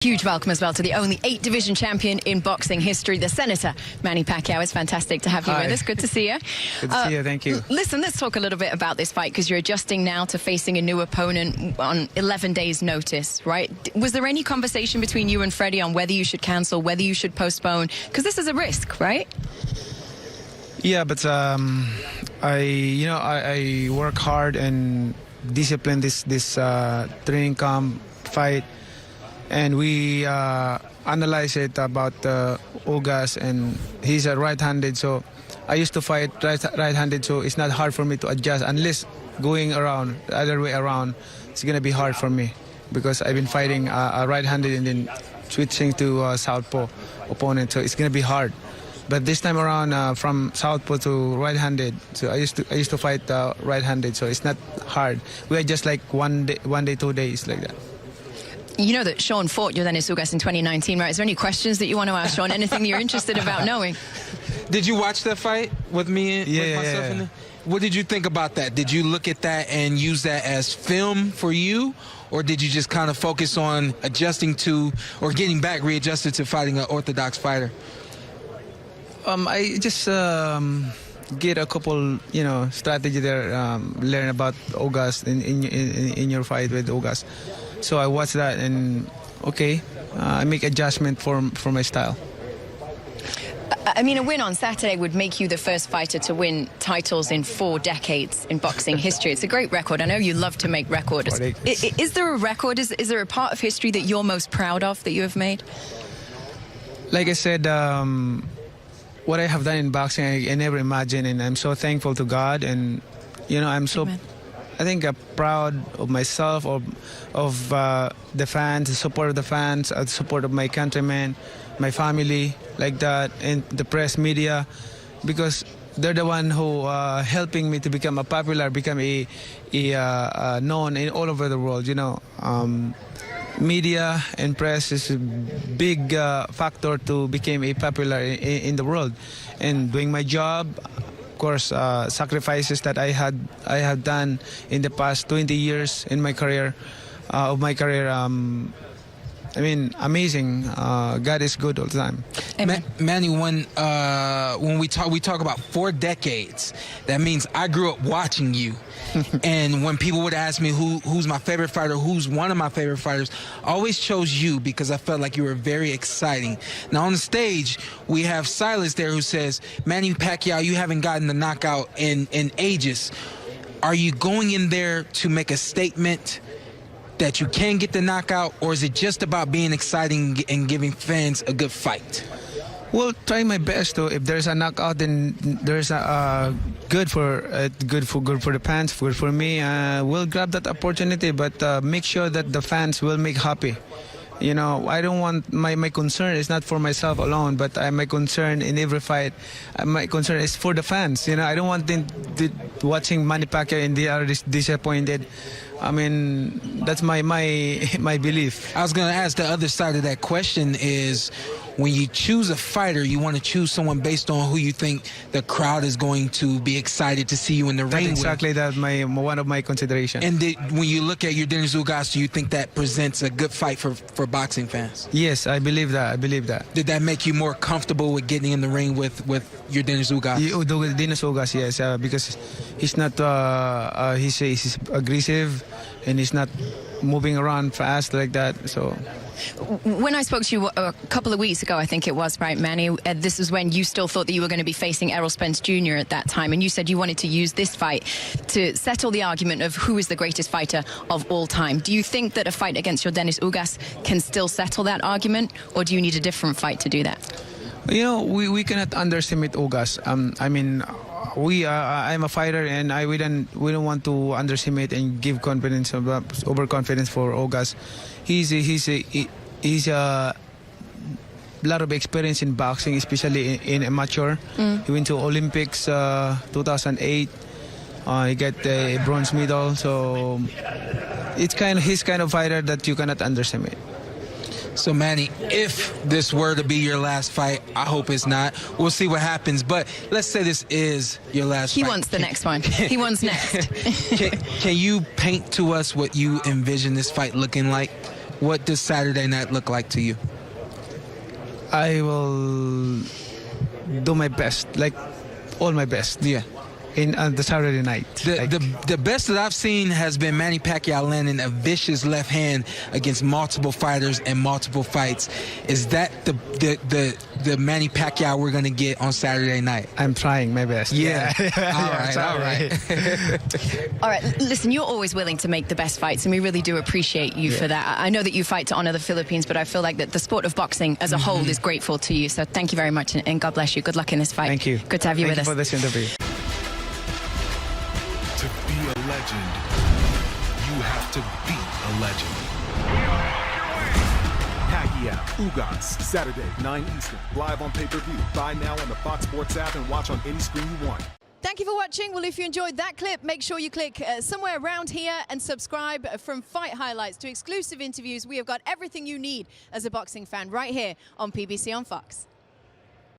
Huge welcome as well to the only 8-division champion in boxing history, the Senator, Manny Pacquiao. It's fantastic to have you with us. Good to see you. Good to see you, thank you. Listen, let's talk a little bit about this fight, because you're adjusting now to facing a new opponent on 11 days' notice, right? Was there any conversation between you and Freddie on whether you should cancel, whether you should postpone? Because this is a risk, right? Yeah, but I work hard and discipline this training camp fight. And we analyze it about Ugas, and he's a right-handed, so I used to fight right-handed, so it's not hard for me to adjust. Unless going around, the other way around, it's going to be hard for me, because I've been fighting a right-handed and then switching to southpaw opponent, so it's going to be hard. But this time around, from southpaw to right-handed, so I used to fight right-handed, so it's not hard. We are just like one day, 2 days, like that. You know that Shawn fought Yordenis Ugas in 2019, right? Is there any questions that you want to ask Shawn? Anything you're interested about knowing? Did you watch that fight with me and with myself? Yeah. What did you think about that? Did you look at that and use that as film for you? Or did you just kind of focus on adjusting to, or getting back readjusted to fighting an orthodox fighter? I just get a couple, strategy there, learn about Ugas in your fight with Ugas. So I watched that, and I make adjustment for my style. I mean, a win on Saturday would make you the first fighter to win titles in 4 decades in boxing history. It's a great record. I know you love to make records. Is there a record? Is there a part of history that you're most proud of that you have made? Like I said, what I have done in boxing, I never imagined, and I'm so thankful to God, and I'm so. Amen. I think I'm proud of myself, of the fans, the support of the fans, the support of my countrymen, my family, like that, and the press, media, because they're the one who helping me to become popular, become a known in all over the world. Media and press is a big factor to become a popular in the world, and doing my job. Of course, sacrifices that I had done in the past 20 years in my career, amazing. God is good all the time. Manny, when we talk about 4 decades, that means I grew up watching you. And when people would ask me who's my favorite fighter, who's one of my favorite fighters, I always chose you because I felt like you were very exciting. Now on the stage, we have Silas there who says, Manny Pacquiao, you haven't gotten the knockout in ages. Are you going in there to make a statement that you can get the knockout, or is it just about being exciting and giving fans a good fight? Well, try my best. Though, if there's a knockout, then there's a good for the fans, good for me. We'll grab that opportunity, but make sure that the fans will make happy. I don't want my concern is not for myself alone, but my concern in every fight, my concern is for the fans. I don't want them watching Manny Pacquiao and they are disappointed. I mean, that's my belief. I was going to ask, the other side of that question is, when you choose a fighter, you want to choose someone based on who you think the crowd is going to be excited to see you in the ring with. Exactly, that's one of my considerations. And when you look at Yordenis Ugas, do you think that presents a good fight for boxing fans? Yes, I believe that. Did that make you more comfortable with getting in the ring with Yordenis Ugas? Yordenis Ugas, yes, because he's not he's aggressive, and he's not moving around fast like that. So when I spoke to you a couple of weeks ago, I think it was, right, Manny, this is when you still thought that you were going to be facing Errol Spence Jr. at that time, and you said you wanted to use this fight to settle the argument of who is the greatest fighter of all time. Do you think that a fight against Yordenis Ugas can still settle that argument, or do you need a different fight to do that? We cannot underestimate Ugas. I'm a fighter, and we don't want to underestimate and give confidence, overconfidence for Ugas. He's a lot of experience in boxing, especially in amateur. He went to Olympics 2008. He got a bronze medal, so he's kind of fighter that you cannot underestimate. So, Manny, if this were to be your last fight, I hope it's not. We'll see what happens. But let's say this is your last fight. He wants the next one. He wants next. Can you paint to us what you envision this fight looking like? what does Saturday night look like to you? I will do my best, like all my best. Yeah. In the Saturday night. The best that I've seen has been Manny Pacquiao landing a vicious left hand against multiple fighters and multiple fights. Is that the Manny Pacquiao we're gonna get on Saturday night? I'm trying my best. Yeah. All right. All right, listen, you're always willing to make the best fights, and we really do appreciate you for that. I know that you fight to honor the Philippines, but I feel like that the sport of boxing as a whole is grateful to you. So thank you very much, and God bless you. Good luck in this fight. Thank you. Good to have you with us. Thank you for this interview. To be a legend, you have to beat a legend. Pacquiao, Ugas, Saturday, 9 Eastern, live on pay-per-view. Buy now on the Fox Sports app and watch on any screen you want. Thank you for watching. Well, if you enjoyed that clip, make sure you click somewhere around here and subscribe. From fight highlights to exclusive interviews, we have got everything you need as a boxing fan right here on PBC on Fox.